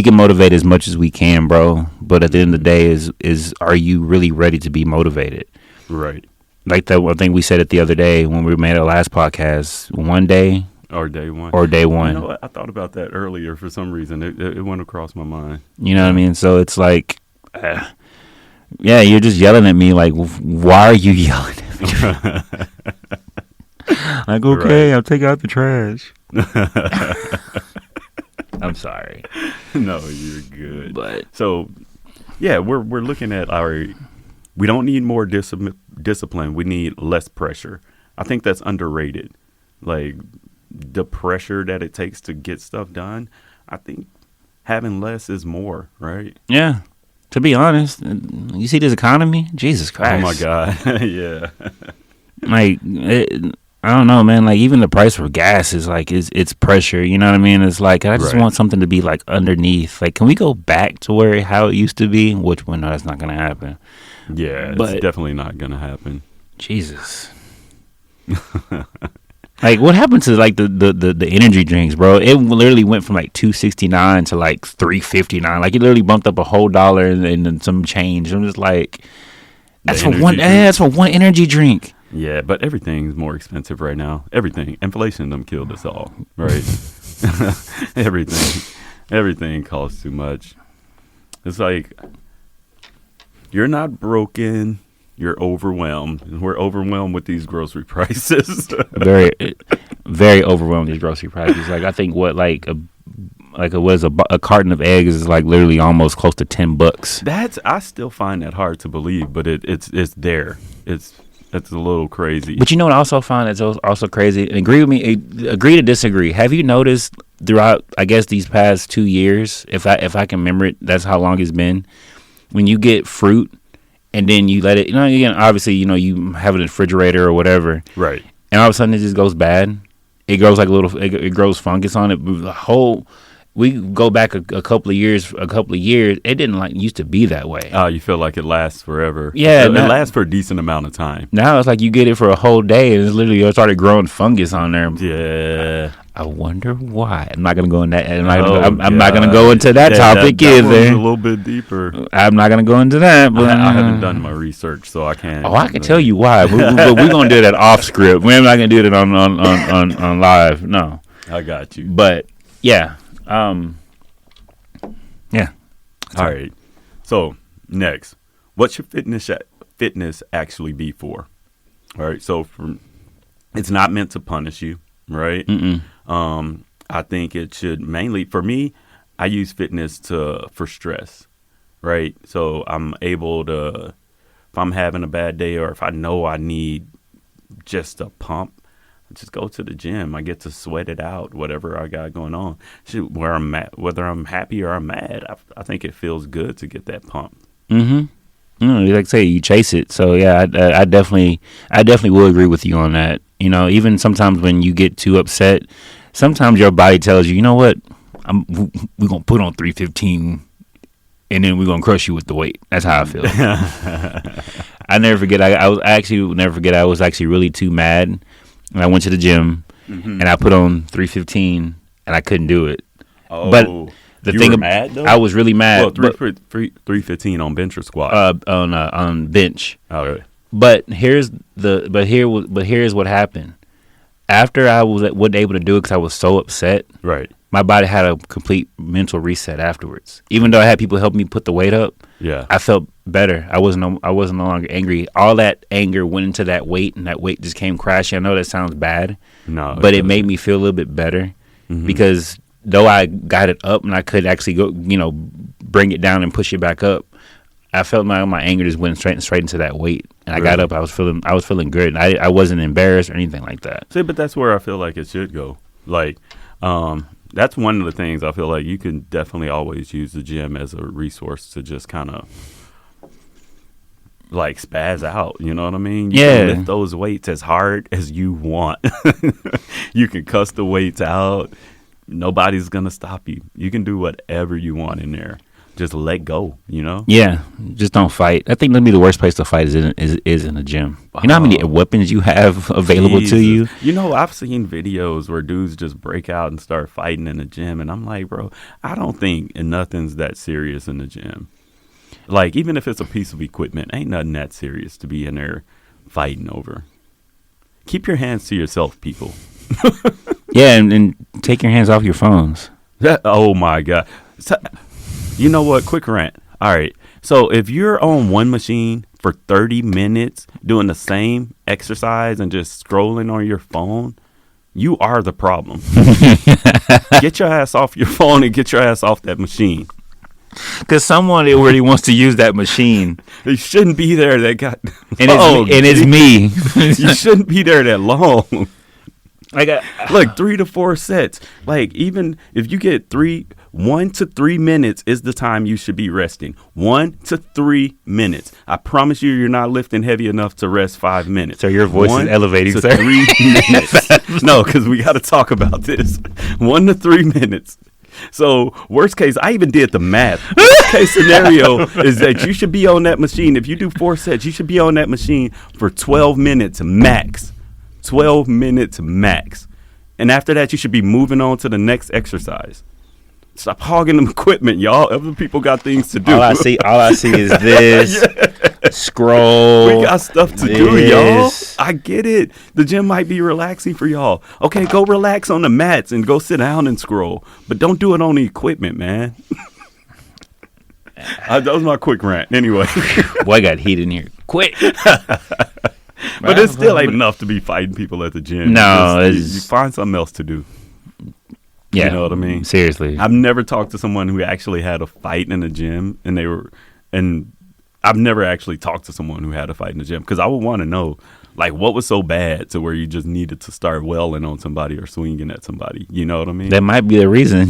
can motivate as much as we can, bro. But at the end of the day, is are you really ready to be motivated? Right. Like that one thing we said it the other day when we made our last podcast. One day. Or day one. You know what? I thought about that earlier for some reason. It went across my mind. You know what I mean? So it's like, yeah, you're just yelling at me. Like, why are you yelling at me? Like, okay, right. I'll take out the trash. I'm sorry. No, you're good. But so, yeah, we're looking at we don't need more discipline. We need less pressure. I think that's underrated. Like the pressure that it takes to get stuff done. I think having less is more, right? Yeah. To be honest, you see this economy? Jesus Christ. Oh, my God. Yeah. Like, I don't know, man. Like even the price for gas is like it's pressure. You know what I mean? It's like I just want something to be like underneath. Like, can we go back to where how it used to be? Which no, that's not gonna happen. Yeah, but it's definitely not gonna happen. Jesus. Like what happened to like the energy drinks, bro? It literally went from like $2.69 to like $3.59. Like it literally bumped up a whole $1 and some change. I'm just like, that's for one. That's for one energy drink. Yeah, but everything's more expensive right now. Everything, inflation, them killed us all, right? everything costs too much. It's like you're not broken. You're overwhelmed. We're overwhelmed with these grocery prices. very, very overwhelmed with these grocery prices. Like I think what a carton of eggs is like literally almost close to $10. I still find that hard to believe, but it's there. It's a little crazy. But you know what I also find that's also crazy? And agree with me. Agree to disagree. Have you noticed throughout, I guess, these past 2 years, if I can remember it, that's how long it's been. When you get fruit. And then you let it, again, obviously, you have it in the refrigerator or whatever. Right. And all of a sudden it just goes bad. It grows like it grows fungus on it. We go back a couple of years, it didn't used to be that way. Oh, you feel like it lasts forever. Yeah. It lasts for a decent amount of time. Now it's like you get it for a whole day and it's literally started growing fungus on there. Yeah. I wonder why. I'm not gonna go in that. I'm not gonna go into that topic that either. A little bit deeper. I'm not gonna go into that. But I haven't done my research, so I can't. Oh, I can tell you why. But we're gonna do that off script. We're not gonna do that on live. No. I got you. But yeah, yeah. All right. So next, what should fitness actually be for? All right. So it's not meant to punish you, right? Mm-mm. I think it should mainly, for me, I use fitness for stress, right? So I'm able to, if I'm having a bad day or if I know I need just a pump, I just go to the gym. I get to sweat it out, whatever I got going on. Whether I'm happy or I'm mad, I think it feels good to get that pump. Mm-hmm. Like I say, you chase it. So yeah, I definitely will agree with you on that. Even sometimes when you get too upset, sometimes your body tells you, you know what, we're going to put on 315 and then we're going to crush you with the weight. That's how I feel. I never forget. I was actually really too mad. And I went to the gym and I put on 315 and I couldn't do it. Oh, but the thing were mad though? I was really mad. Well, 315 on bench or squat? On bench. Oh, really? But here's what happened. After I wasn't able to do it because I was so upset, right? My body had a complete mental reset afterwards. Even though I had people help me put the weight up, yeah, I felt better. I wasn't no longer angry. All that anger went into that weight, and that weight just came crashing. I know that sounds bad, but it made me feel a little bit better because though I got it up and I could actually go, bring it down and push it back up, I felt my anger just went straight into that weight. And I got up. I was feeling good. I wasn't embarrassed or anything like that. See, but that's where I feel like it should go. Like, that's one of the things I feel like you can definitely always use the gym as a resource to just kind of like spaz out. You know what I mean? You can lift those weights as hard as you want. You can cuss the weights out. Nobody's going to stop you. You can do whatever you want in there. Just let go, Yeah, just don't fight. I think that'd be the worst place to fight is in the gym. You know how many weapons you have available to you? I've seen videos where dudes just break out and start fighting in the gym, and I'm like, bro, I don't think nothing's that serious in the gym. Like, even if it's a piece of equipment, ain't nothing that serious to be in there fighting over. Keep your hands to yourself, people. Yeah, and take your hands off your phones. Oh, my God. You know what? Quick rant. All right. So if you're on one machine for 30 minutes doing the same exercise and just scrolling on your phone, you are the problem. Get your ass off your phone and get your ass off that machine. Because someone already wants to use that machine. You shouldn't be there that got. It's me. You shouldn't be there that long. Look, 3 to 4 sets. Like, even if you get 1 to 3 minutes is the time you should be resting. 1 to 3 minutes. I promise you're not lifting heavy enough to rest 5 minutes. So your voice is elevating, to sir. 3 minutes. No, because we got to talk about this. 1 to 3 minutes. So worst case, I even did the math. Worst case scenario is that you should be on that machine. If you do 4 sets, you should be on that machine for 12 minutes max. 12 minutes max. And after that, you should be moving on to the next exercise. Stop hogging them equipment, y'all. Other people got things to do. All I see is this. Scroll. We got stuff to do, y'all. I get it. The gym might be relaxing for y'all. Okay, go relax on the mats and go sit down and scroll. But don't do it on the equipment, man. That was my quick rant. Anyway. Boy, I got heat in here. Quick. But it still ain't enough to be fighting people at the gym. No. You find something else to do. Yeah. You know what I mean? Seriously. I've never talked to someone who actually had a fight in the gym, and I've never actually talked to someone who had a fight in the gym, because I would want to know, like, what was so bad to where you just needed to start wailing on somebody or swinging at somebody. You know what I mean? That might be the reason.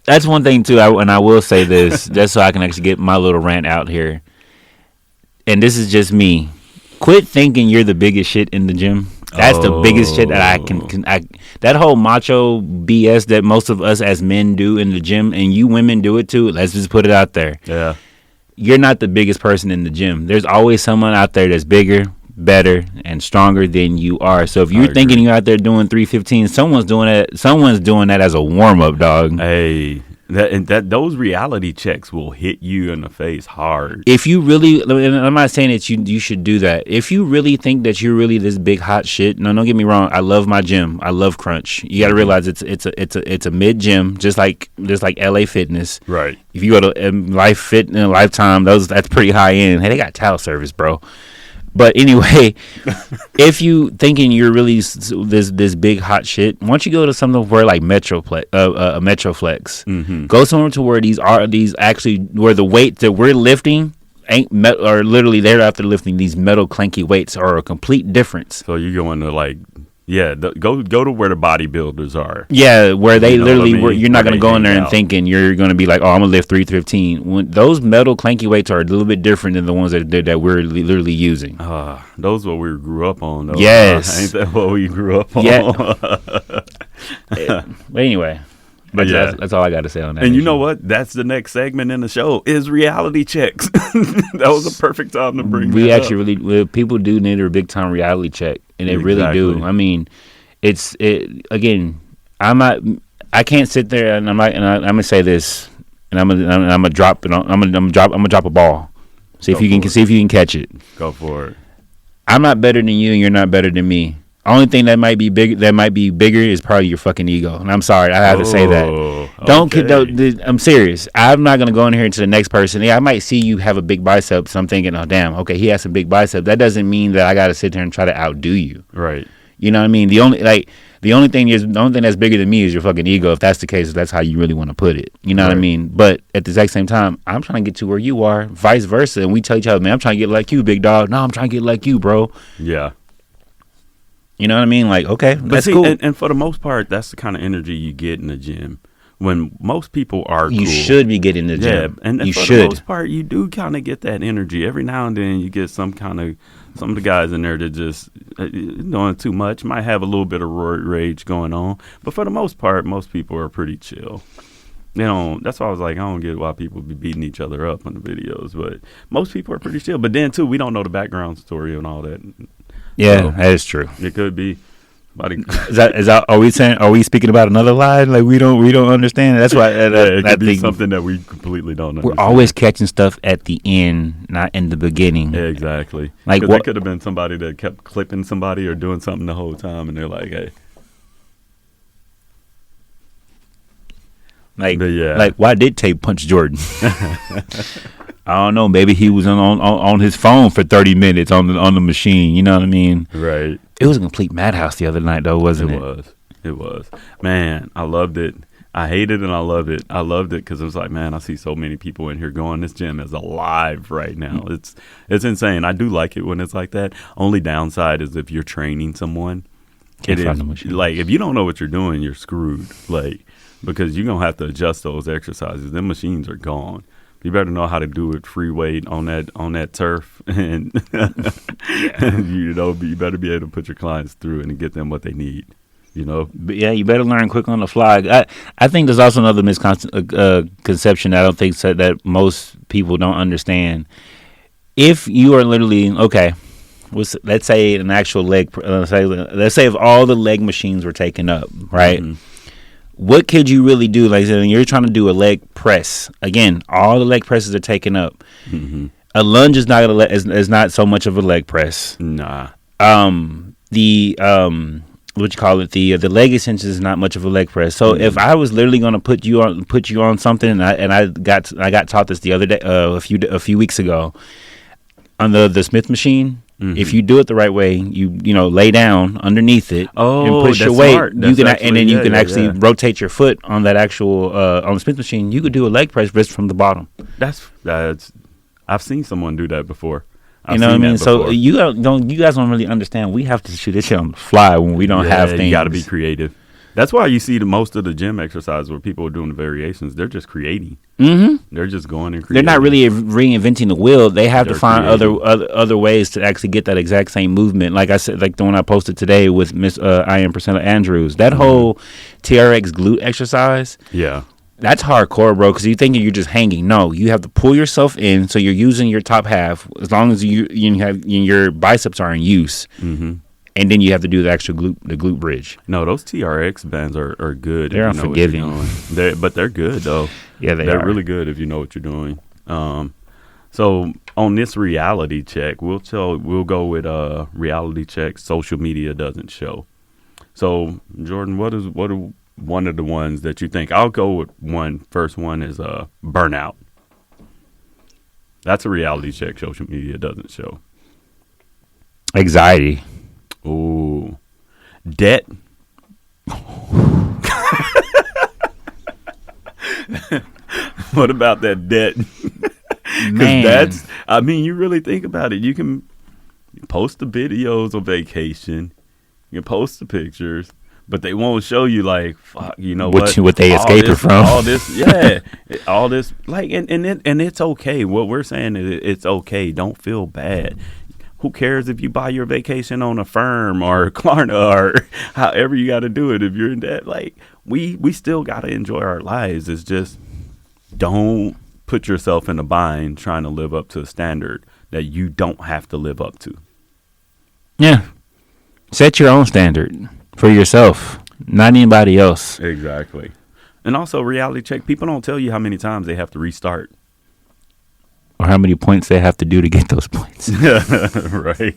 That's one thing too, and I will say this, just so I can actually get my little rant out here. And this is just me. Quit thinking you're the biggest shit in the gym. That's the biggest shit that I can that whole macho BS that most of us as men do in the gym, and you women do it too. Let's just put it out there. Yeah. You're not the biggest person in the gym. There's always someone out there that's bigger, better, and stronger than you are. So if you're thinking you're out there doing 315, someone's doing that as a warm up, dog. Hey, those reality checks will hit you in the face hard. If you really, and I'm not saying that you should do that. If you really think that you're really this big hot shit, no, don't get me wrong. I love my gym. I love Crunch. You got to realize it's a mid gym, just like LA Fitness. Right. If you go to Life Fit and Lifetime, that's pretty high end. Hey, they got towel service, bro. But anyway, if you thinking you're really this big hot shit, why don't you go to something where like Metroflex, go somewhere to where these actually where the weight that we're lifting or literally they're out there lifting these metal clanky weights are a complete difference. So you go into like. Yeah, go to where the bodybuilders are. Yeah, where they literally, I mean? you're not going to go in there and thinking you're going to be like, oh, I'm going to lift 315. When those metal clanky weights are a little bit different than the ones that we're literally using. Those what we grew up on. Though. Yes. Ain't that what we grew up on? Yeah. But anyway. But yeah, that's all I got to say on that. And you know what? That's the next segment in the show is reality checks. That was a perfect time to bring we that actually up. really people do need a big time reality check, and they really do. I mean, again. I can't sit there and I'm gonna say this, and I'm gonna drop it. I'm gonna drop a ball. See if you can catch it. Go for it. I'm not better than you, and you're not better than me. Only thing that might be bigger is probably your fucking ego. And I'm sorry, I have to say that. Don't. I'm serious. I'm not gonna go in here into the next person. Yeah, I might see you have a big bicep, so I'm thinking, oh damn, okay, he has a big bicep. That doesn't mean that I gotta sit there and try to outdo you. Right. You know what I mean? The only thing that's bigger than me is your fucking ego. If that's the case, if that's how you really want to put it. You know what I mean? But at the exact same time, I'm trying to get to where you are, vice versa. And we tell each other, man, I'm trying to get like you, big dog. No, I'm trying to get like you, bro. Yeah. You know what I mean? Like, okay, that's cool. And for the most part, that's the kind of energy you get in the gym. When most people are you cool. should be getting the gym. Yeah, and you for should. the most part, you do kind of get that energy. Every now and then you get some of the guys in there that just doing too much. Might have a little bit of rage going on. But for the most part, most people are pretty chill. That's why I was like, I don't get why people be beating each other up on the videos. But most people are pretty chill. But then, too, we don't know the background story and all that. Yeah, so that is true. It could be. Are we speaking about another lie? Like we don't understand. That's why it could be something that we completely don't understand. We're always catching stuff at the end, not in the beginning. Yeah, exactly. Like it could have been somebody that kept clipping somebody or doing something the whole time, and they're like, "Hey." Like why did Tay punch Jordan? I don't know. Maybe he was on his phone for 30 minutes on the machine. You know what I mean? Right. It was a complete madhouse the other night, though, wasn't it? It was. Man, I loved it. I hated it and I loved it. I loved it because it was like, man, I see so many people in here going, this gym is alive right now. It's insane. I do like it when it's like that. Only downside is if you're training someone Can't find the machine. Like, if you don't know what you're doing, you're screwed. Like, because you're going to have to adjust those exercises. Them machines are gone. You better know how to do it free weight on that turf. And, you better be able to put your clients through it and get them what they need. But yeah, you better learn quick on the fly. I think there's also another misconception I don't think that most people don't understand. If you are literally, let's say an actual leg, let's say if all the leg machines were taken up, right? Mm-hmm. What could you really do? Like, you're trying to do a leg press. Again, all the leg presses are taken up. Mm-hmm. A lunge is not so much of a leg press. Nah. The leg extension is not much of a leg press. So if I was literally going to put you on something, and I got taught this the other day, a few weeks ago, on the Smith machine. Mm-hmm. If you do it the right way, you lay down underneath it and push your weight. You can actually rotate your foot on that actual on the Smith machine. You could do a leg press just from the bottom. That's I've seen someone do that before. You know what I mean? So you guys don't really understand. We have to shoot this shit on the fly when we don't have things. You got to be creative. That's why you see most of the gym exercises where people are doing the variations. They're just creating. Mm-hmm. They're just going and creating. They're not really reinventing the wheel. They have to find other ways to actually get that exact same movement. Like I said, like the one I posted today with Miss I Am Priscilla Andrews. That whole TRX glute exercise. Yeah. That's hardcore, bro, because you think you're just hanging. No, you have to pull yourself in, so you're using your top half as long as your biceps are in use. Mm-hmm. And then you have to do the actual glute bridge. No, those TRX bands are good. They're unforgiving. But they're good, though. Yeah, they're really good if you know what you're doing. So on this reality check, we'll go with reality check social media doesn't show. So, Jordan, what are one of the ones that you think? I'll go with one. First one is burnout. That's a reality check social media doesn't show. Anxiety. Ooh. Debt. What about that debt? Man. You really think about it. You can post the videos of vacation. You can post the pictures, but they won't show you, like, fuck, you know what they escaped from. All this, yeah. All this, like, and it's okay. What we're saying is it's okay. Don't feel bad. Who cares if you buy your vacation on Affirm or Klarna or however you got to do it if you're in debt? Like, we still got to enjoy our lives. It's just don't put yourself in a bind trying to live up to a standard that you don't have to live up to. Yeah. Set your own standard for yourself, not anybody else. Exactly. And also, reality check. People don't tell you how many times they have to restart. Or how many points they have to do to get those points. Right.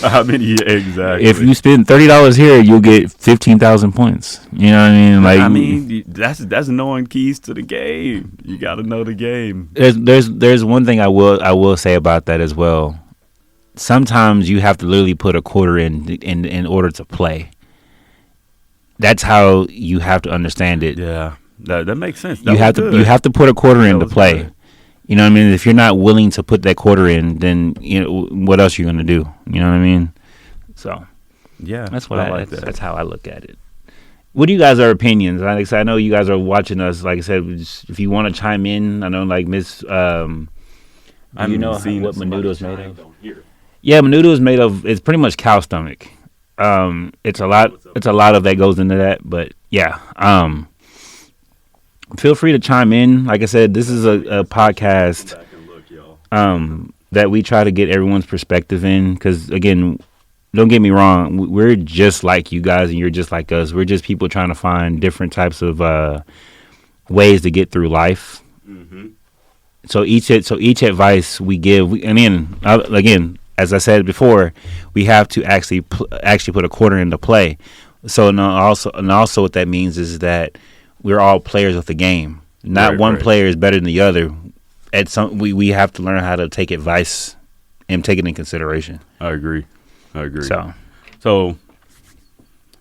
How many, exactly. If you spend $30 here, you'll get 15,000 points. You know what I mean? Like, that's knowing keys to the game. You got to know the game. There's one thing I will say about that as well. Sometimes you have to literally put a quarter in order to play. That's how you have to understand it. Yeah, that makes sense. You have to put a quarter in to play. Good. You know what I mean? If you're not willing to put that quarter in, then what else are you going to do? You know what I mean? So, yeah, that's that's how I look at it. What do you guys' opinions? Like I said, I know you guys are watching us. Like I said, if you want to chime in, I know, like Miss, you know what menudo is made of? Yeah, menudo is made of. It's pretty much cow stomach. It's a lot of that goes into that, but yeah. Feel free to chime in. Like I said, this is a podcast that we try to get everyone's perspective in. Because, again, don't get me wrong. We're just like you guys and you're just like us. We're just people trying to find different types of ways to get through life. Mm-hmm. So each advice we give, again, as I said before, we have to actually put a quarter into play. So also what that means is that we're all players of the game. Not one player is better than the other. We have to learn how to take advice and take it in consideration. I agree. So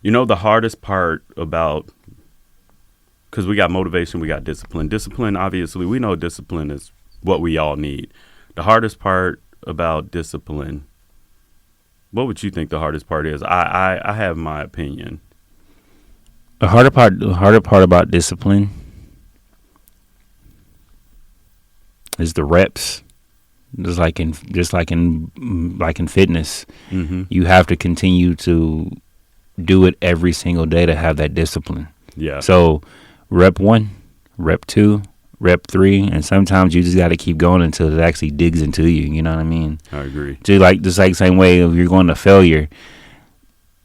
the hardest part about, because we got motivation, we got discipline. Discipline, obviously, we know discipline is what we all need. The hardest part about discipline What would you think the hardest part is? I have my opinion. The harder part about discipline is the reps. Just like in fitness, you have to continue to do it every single day to have that discipline. Yeah. So rep 1, rep 2, rep 3, and sometimes you just got to keep going until it actually digs into you. You know what I mean? I agree. Just like same way if you're going to failure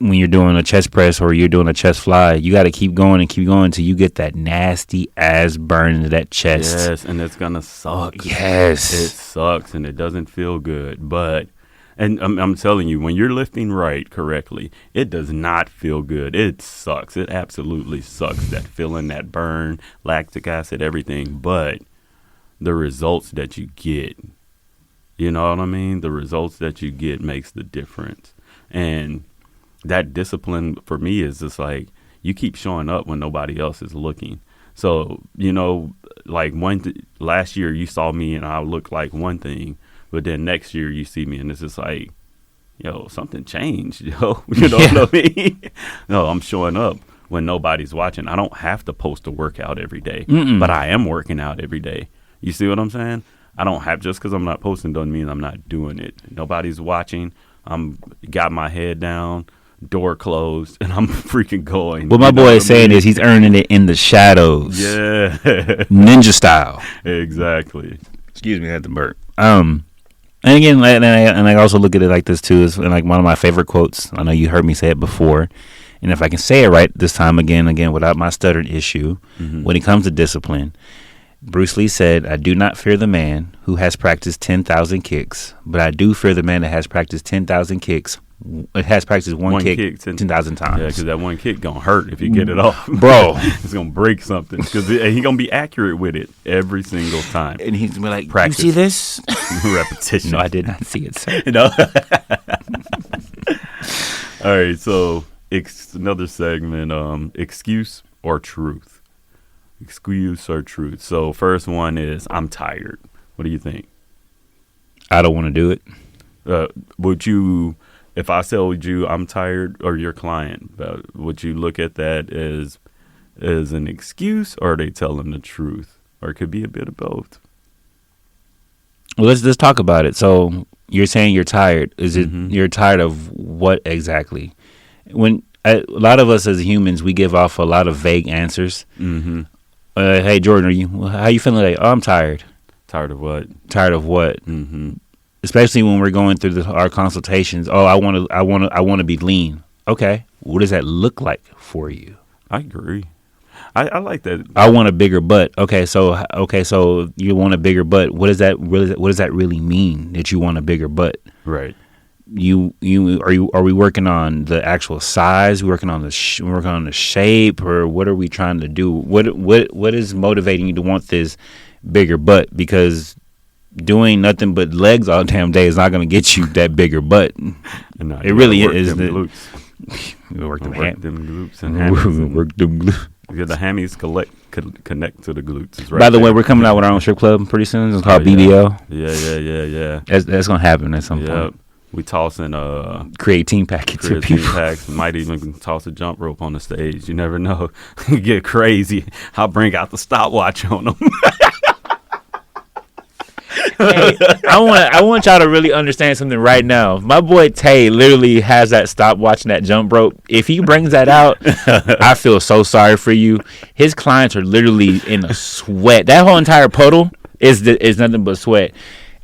when you're doing a chest press or you're doing a chest fly, you got to keep going until you get that nasty ass burn into that chest. Yes, and it's gonna suck. Yes, it sucks and it doesn't feel good. But, and I'm telling you, when you're lifting correctly, it does not feel good. It sucks. It absolutely sucks. That feeling, that burn, lactic acid, everything. But the results that you get, you know what I mean? The results that you get makes the difference. And that discipline for me is just like you keep showing up when nobody else is looking. So, you know, like last year you saw me and I looked like one thing, but then next year you see me and it's just like, yo, something changed, yo. You know what I mean? No, I'm showing up when nobody's watching. I don't have to post a workout every day, but I am working out every day. You see what I'm saying? I don't have, just because I'm not posting doesn't mean I'm not doing it. Nobody's watching. I'm got my head down, door closed, and I'm freaking going. What my boy is saying is he's earning it in the shadows. Yeah. Ninja style. Exactly. Excuse me, I had to burp. And again, and I also look at it like this too, is like one of my favorite quotes. I know you heard me say it before, and if I can say it right this time again without my stuttering issue, when it comes to discipline, Bruce Lee said, "I do not fear the man who has practiced 10,000 kicks, but I do fear the man that has practiced 10,000 kicks. It has practiced one kick 10,000 times." Yeah, because that one kick gonna hurt if you get it off, bro. It's gonna break something because he's gonna be accurate with it every single time. And he's gonna be like, practice. "You see this?" Repetition. No, I did not see it, sir. No. All right, so another segment. Excuse or truth. Excuse or truth. So first one is I'm tired. What do you think? I don't want to do it. Would you? If I told you I'm tired, or your client, would you look at that as an excuse, or are they telling the truth, or it could be a bit of both? Well, let's talk about it. So you're saying you're tired. Is it you're tired of what exactly? When a lot of us as humans, we give off a lot of vague answers. Hey Jordan, how you feeling today? Oh, I'm tired. Tired of what? Tired of what? Especially when we're going through our consultations. Oh, I want to be lean. Okay, what does that look like for you? I agree. I like that. I want a bigger butt. Okay, so you want a bigger butt. What does that really mean that you want a bigger butt? Right. Are we working on the actual size? We're working on the shape, or what are we trying to do? What is motivating you to want this bigger butt? Because doing nothing but legs all damn day is not going to get you that bigger butt. No, it really is. Glutes. We work them glutes and hammies. Work them glutes. Yeah, the hammies connect to the glutes. By the way, we're coming out with our own strip club pretty soon. It's called BBL. Yeah. That's going to happen at some point. We tossing creatine packets. Creatine packs. Might even toss a jump rope on the stage. You never know. Get crazy. I'll bring out the stopwatch on them. Hey, I want y'all to really understand something right now. My boy Tay literally has that stopwatch and that jump rope. If he brings that out, I feel so sorry for you. His clients are literally in a sweat. That whole entire puddle is nothing but sweat.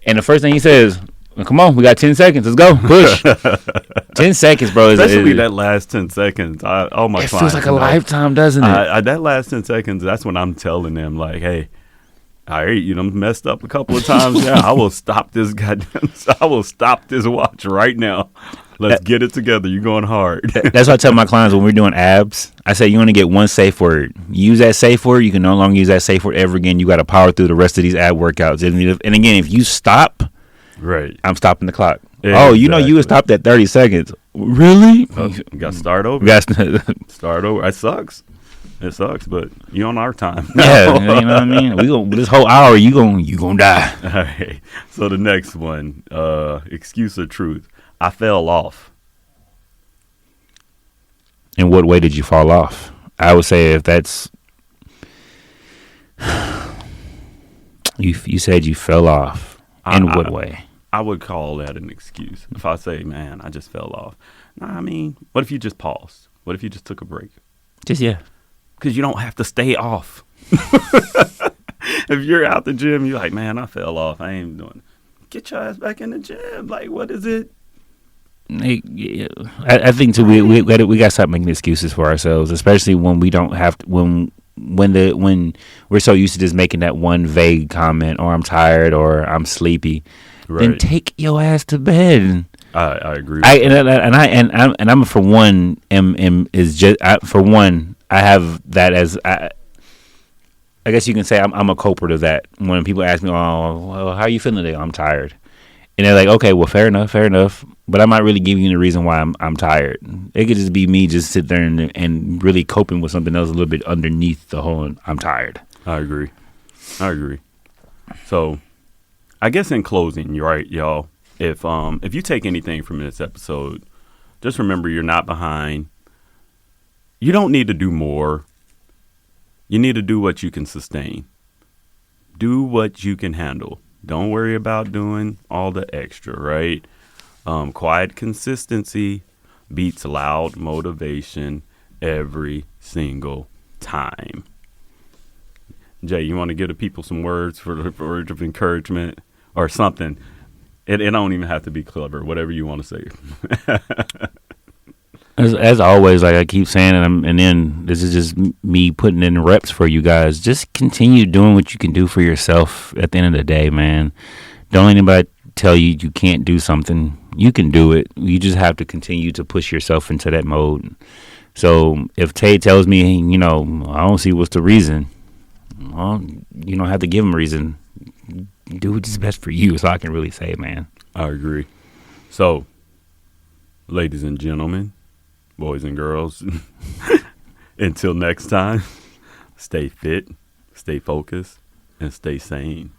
And the first thing he says, "Come on, we got 10 seconds. Let's go. Push." 10 seconds, bro. Especially that last 10 seconds. My it feels like a lifetime, doesn't it? That last 10 seconds, that's when I'm telling them, like, hey, all right, you done messed up a couple of times. Yeah, I will stop this watch right now. Let's get it together. You're going hard. That's what I tell my clients when we're doing abs. I say you only get one safe word. You use that safe word, you can no longer use that safe word ever again. You got to power through the rest of these ab workouts. And again, if you stop, right, I'm stopping the clock. Exactly. Oh, you would stop at 30 seconds. Really? You got to start over. Start over. It sucks. It sucks, but you on our time. Yeah, you know what I mean? We gonna this whole hour you gonna die. All right. So the next one, excuse or truth. I fell off. In what way did you fall off? I would say if that's you said you fell off. In what way? I would call that an excuse. If I say, man, I just fell off. Nah, I mean, what if you just paused? What if you just took a break? Just, yeah. Because you don't have to stay off. If you're out the gym, you're like, man, I fell off. I ain't doing it. Get your ass back in the gym. Like, what is it? I think too we got to stop making excuses for ourselves, especially when we don't have to, when we're so used to just making that one vague comment, or I'm tired, or I'm sleepy. Right. Then take your ass to bed. I agree. I'm for one I have that as I guess you can say I'm a culprit of that. When people ask me, "Oh, well, how are you feeling today?" I'm tired, and they're like, "Okay, well, fair enough." But I'm not really giving you the reason why I'm tired. It could just be me just sit there and really coping with something else a little bit underneath the whole I'm tired. I agree. So, I guess in closing, you're right, y'all. If you take anything from this episode, just remember you're not behind. You don't need to do more. You need to do what you can sustain. Do what you can handle. Don't worry about doing all the extra, right? Quiet consistency beats loud motivation every single time. Jay, you want to give the people some words for words of encouragement or something? It don't even have to be clever. Whatever you want to say. As always, like I keep saying, and then this is just me putting in reps for you guys. Just continue doing what you can do for yourself at the end of the day, man. Don't let anybody tell you you can't do something. You can do it. You just have to continue to push yourself into that mode. So if Tay tells me, I don't see what's the reason, well, you don't have to give him a reason. Do what's best for you, so I can really say, man. I agree. So, ladies and gentlemen, boys and girls, until next time, stay fit, stay focused, and stay sane.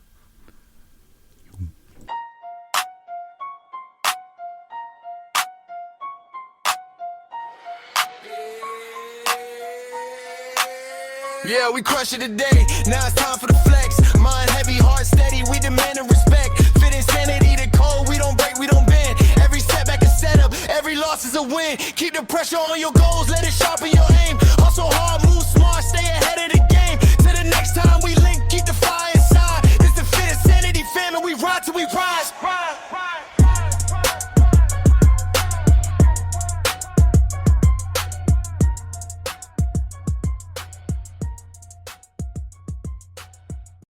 Yeah, we crush it today. Now it's time for the flex. Mind heavy, heart steady. We demand and respect. Fit insanity, the code. We don't break, we don't bend. Every setback is set up. Every loss is a win. Keep the pressure on your goals. Let it sharpen your aim. Hustle hard, move smart, stay ahead of the game. Till the next time we link, keep the fire inside. It's the Fit Sanity family. We ride till we rise.